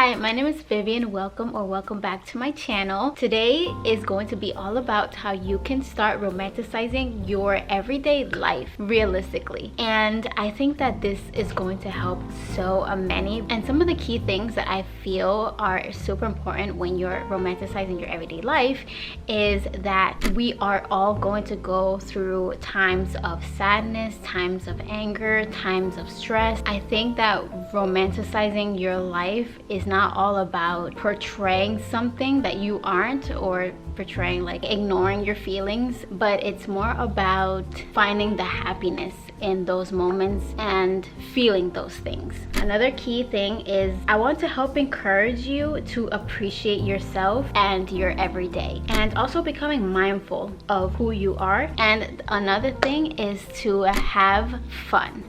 Hi, my name is Vivian. Welcome back to my channel. Today is going to be all about how you can start romanticizing your everyday life realistically. And I think that this is going to help so many. And some of the key things that I feel are super important when you're romanticizing your everyday life is that we are all going to go through times of sadness, times of anger, times of stress. I think that romanticizing your life is not all about portraying something that you aren't, or portraying like ignoring your feelings, but it's more about finding the happiness in those moments and feeling those things. Another key thing is I want to help encourage you to appreciate yourself and your everyday, and also becoming mindful of who you are. And another thing is to have fun.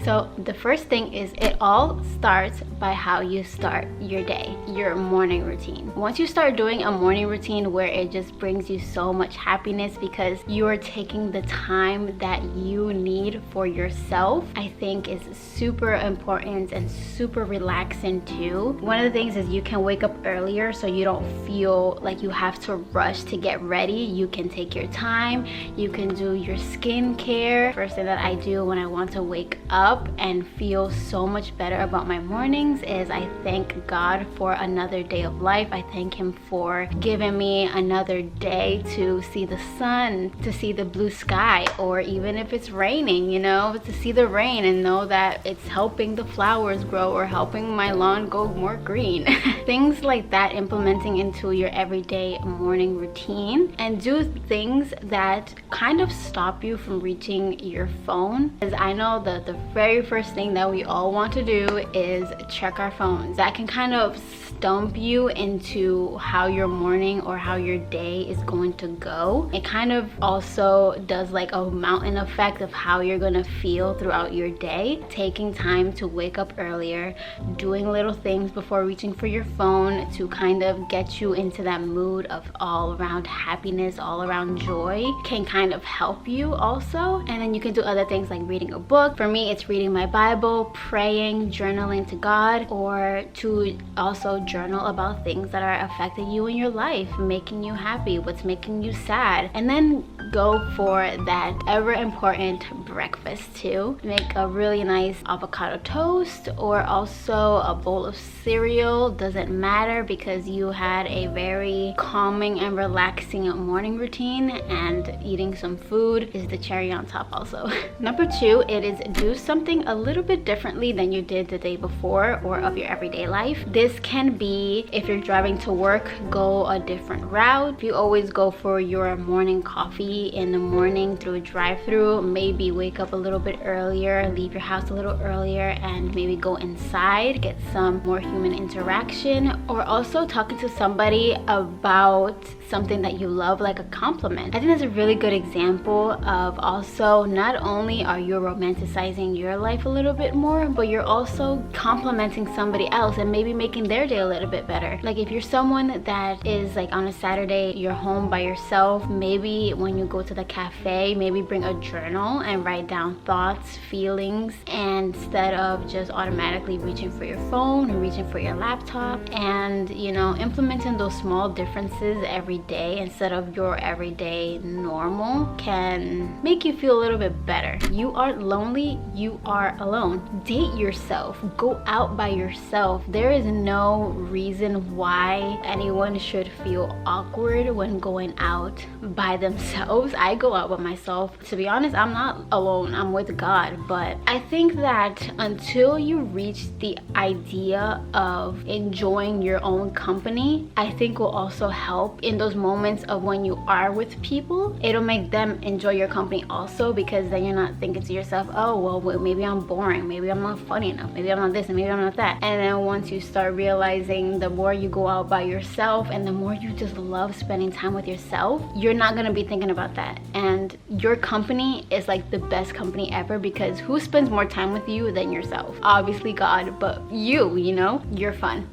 So the first thing is it all starts by how you start your day, your morning routine. Once you start doing a morning routine where it just brings you so much happiness because you are taking the time that you need for yourself, I think is super important and super relaxing too. One of the things is you can wake up earlier so you don't feel like you have to rush to get ready. You can take your time, you can do your skincare. First thing that I do when I want to wake up and feel so much better about my mornings is I thank God for another day of life. I thank him for giving me another day to see the sun, to see the blue sky, or even if it's raining, to see the rain and know that it's helping the flowers grow or helping my lawn go more green. Things like that, implementing into your everyday morning routine, and do things that kind of stop you from reaching your phone. Because I know that the very first thing that we all want to do is check our phones. That can kind of stump you into how your morning or how your day is going to go. It kind of also does like a mountain effect of how you're gonna feel throughout your day. Taking time to wake up earlier, doing little things before reaching for your phone to kind of get you into that mood of all around happiness, all around joy, can kind of help you also. And then you can do other things like reading a book. For me, it's reading my Bible, praying, journaling to God, or to also journal about things that are affecting you in your life, making you happy, what's making you sad. And then go for that ever important breakfast too. Make a really nice avocado toast, or also a bowl of cereal. Doesn't matter, because you had a very calming and relaxing morning routine, and eating some food is the cherry on top also. Number 2, it is do something a little bit differently than you did the day before or of your everyday life. This can be, if you're driving to work, go a different route. If you always go for your morning coffee in the morning through a drive-through, maybe wake up a little bit earlier, leave your house a little earlier, and maybe go inside, get some more human interaction, or also talking to somebody about something that you love, like a compliment. I think that's a really good example of also not only are you romanticizing your life a little bit more, but you're also complimenting somebody else and maybe making their day a little bit better. Like if you're someone that is like on a Saturday, you're home by yourself, maybe when you go to the cafe, maybe bring a journal and write down thoughts, feelings, instead of just automatically reaching for your phone or reaching for your laptop. And implementing those small differences every day instead of your everyday normal can make you feel a little bit better. You aren't lonely, you are alone. Date yourself, go out by yourself. There is no reason why anyone should feel awkward when going out by themselves. I go out by myself. To be honest, I'm not alone, I'm with God. But I think that until you reach the idea of enjoying your own company, I think will also help in those moments of when you are with people. It'll make them enjoy your company also, because then you're not thinking to yourself, oh well, maybe I'm boring, maybe I'm not funny enough, maybe I'm not this and maybe I'm not that. And then once you start realizing, the more you go out by yourself and the more you just love spending time with yourself, you're not going to be thinking about that. And your company is like the best company ever, because who spends more time with you than yourself? Obviously God, but you're fun.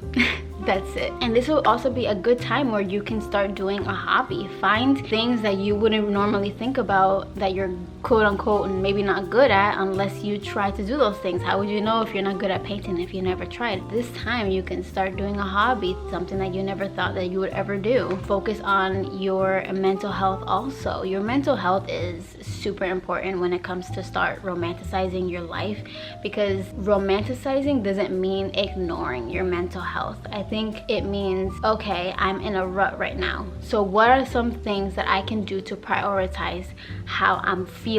That's it. And this will also be a good time where you can start doing a hobby. Find things that you wouldn't normally think about that you're quote unquote maybe not good at unless you try to do those things. How would you know if you're not good at painting if you never tried? This time you can start doing a hobby, something that you never thought that you would ever do. Focus on your mental health also. Your mental health is super important when it comes to start romanticizing your life, because romanticizing doesn't mean ignoring your mental health. I think it means, okay, I'm in a rut right now, so what are some things that I can do to prioritize how I'm feeling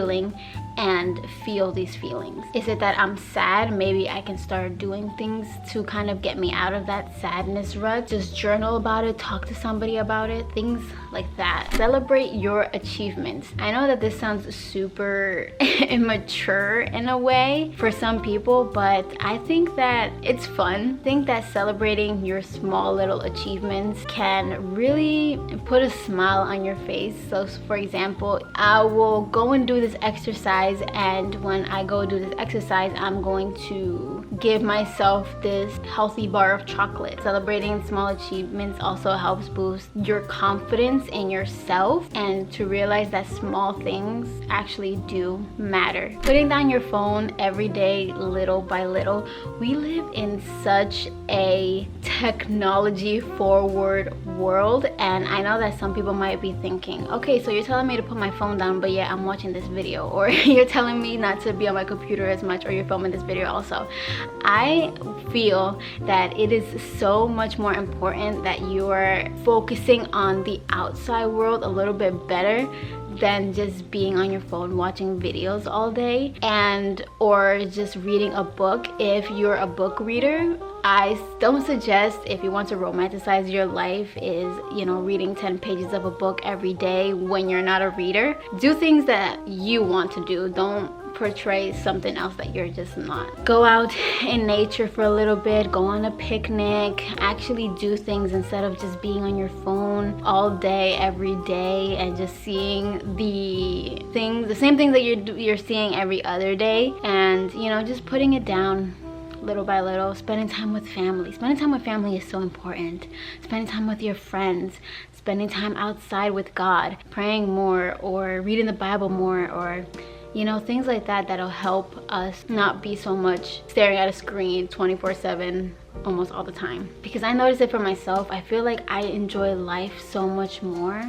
and feel these feelings? Is it that I'm sad? Maybe I can start doing things to kind of get me out of that sadness rut. Just journal about it, talk to somebody about it, things like that. Celebrate your achievements. I know that this sounds super immature in a way for some people, but I think that it's fun. I think that celebrating your small little achievements can really put a smile on your face. So for example, I will go and do this exercise, and when I go do this exercise, I'm going to give myself this healthy bar of chocolate. Celebrating small achievements also helps boost your confidence in yourself, and to realize that small things actually do matter. Putting down your phone every day, little by little. We live in such a technology forward world, and I know that some people might be thinking, okay, so you're telling me to put my phone down, but yeah, I'm watching this video, or you're telling me not to be on my computer as much, or you're filming this video also. I feel that it is so much more important that you're focusing on the outside world a little bit better than just being on your phone watching videos all day, and or just reading a book. If you're a book reader, I don't suggest, if you want to romanticize your life, is, you know, reading 10 pages of a book every day when you're not a reader. Do things that you want to do. Don't portray something else that you're just not. Go out in nature for a little bit, go on a picnic, actually do things instead of just being on your phone all day every day and just seeing the same things that you're seeing every other day, and you know, just putting it down little by little. Spending time with family. Spending time with family is so important. Spending time with your friends, spending time outside with God, praying more or reading the Bible more, or you know, things like that that'll help us not be so much staring at a screen 24/7 almost all the time. Because I notice it for myself, I feel like I enjoy life so much more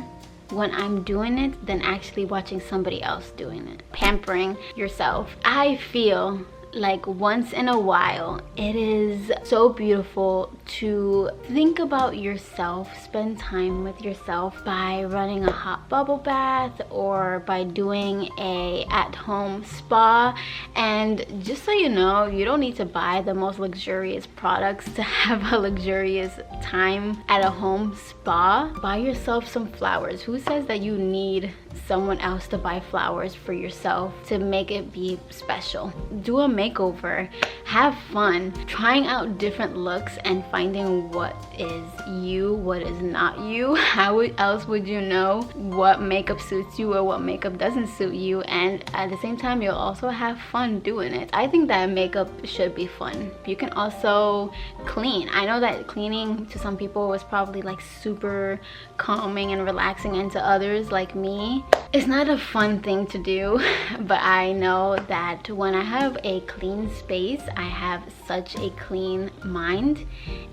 when I'm doing it than actually watching somebody else doing it. Pampering yourself. I feel like once in a while it is so beautiful to think about yourself, spend time with yourself by running a hot bubble bath or by doing a at-home spa. And just so you know, you don't need to buy the most luxurious products to have a luxurious time at a home spa. Buy yourself some flowers. Who says that you need someone else to buy flowers for yourself to make it be special? Do a makeover, have fun, trying out different looks and finding what is you, what is not you. How else would you know what makeup suits you or what makeup doesn't suit you? And at the same time, you'll also have fun doing it. I think that makeup should be fun. You can also clean. I know that cleaning to some people was probably like super calming and relaxing, and to others like me, it's not a fun thing to do. But I know that when I have a clean space, I have such a clean mind,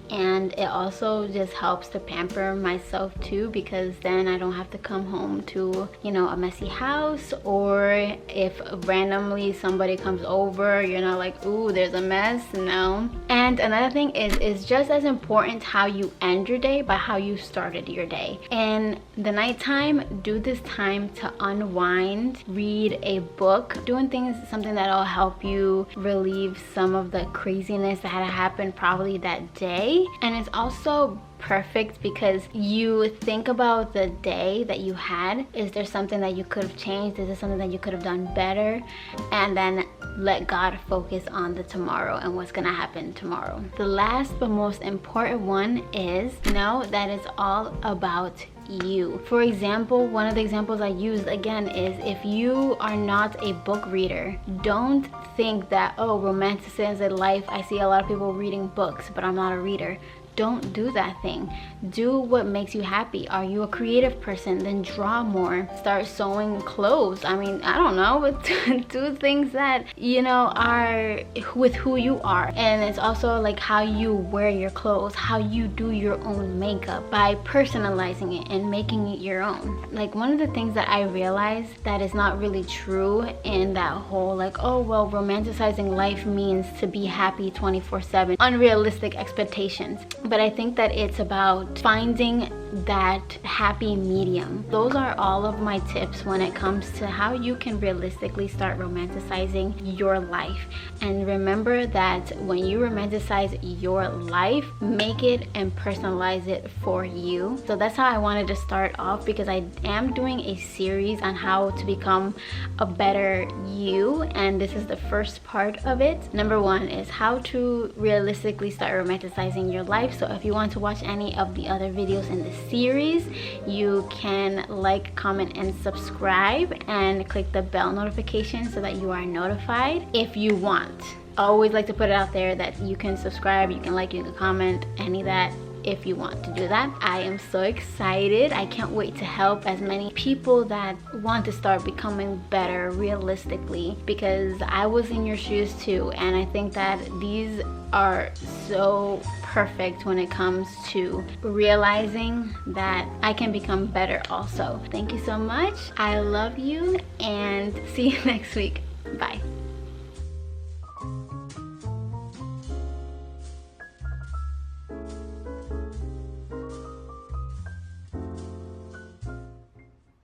and it also just helps to pamper myself too, because then I don't have to come home to, you know, a messy house, or if randomly somebody comes over, you're not like, ooh, there's a mess. No. And another thing is, it's just as important how you end your day by how you started your day. In the nighttime, do this time to unwind, read a book, doing things, something that'll help you relieve some of the craziness that had happened probably that day. And it's also perfect because you think about the day that you had. Is there something that you could have changed? Is there something that you could have done better? And then let God focus on the tomorrow and what's gonna happen tomorrow. The last but most important one is know that it's all about you. For example, one of the examples I used again is, if you are not a book reader, don't think that, oh, romanticize life, I see a lot of people reading books but I'm not a reader. don't do that thing. Do what makes you happy. Are you a creative person? Then draw more. Start sewing clothes. I mean, I don't know, but do things that, you know, are with who you are. And it's also like how you wear your clothes, how you do your own makeup, by personalizing it and making it your own. Like, one of the things that I realized that is not really true in that whole like, oh well, romanticizing life means to be happy 24/7, unrealistic expectations. But I think that it's about finding that happy medium. Those are all of my tips when it comes to how you can realistically start romanticizing your life. And remember that when you romanticize your life, make it and personalize it for you. So that's how I wanted to start off, because I am doing a series on how to become a better you, and this is the first part of it. Number one is how to realistically start romanticizing your life. So if you want to watch any of the other videos in this series, you can like, comment, and subscribe, and click the bell notification so that you are notified if you want. I always like to put it out there that you can subscribe, you can like, you can comment, any of that, if you want to do that. I am so excited. I can't wait to help as many people that want to start becoming better realistically, because I was in your shoes too, and I think that these are so perfect when it comes to realizing that I can become better also. Thank you so much. I love you, and see you next week. Bye.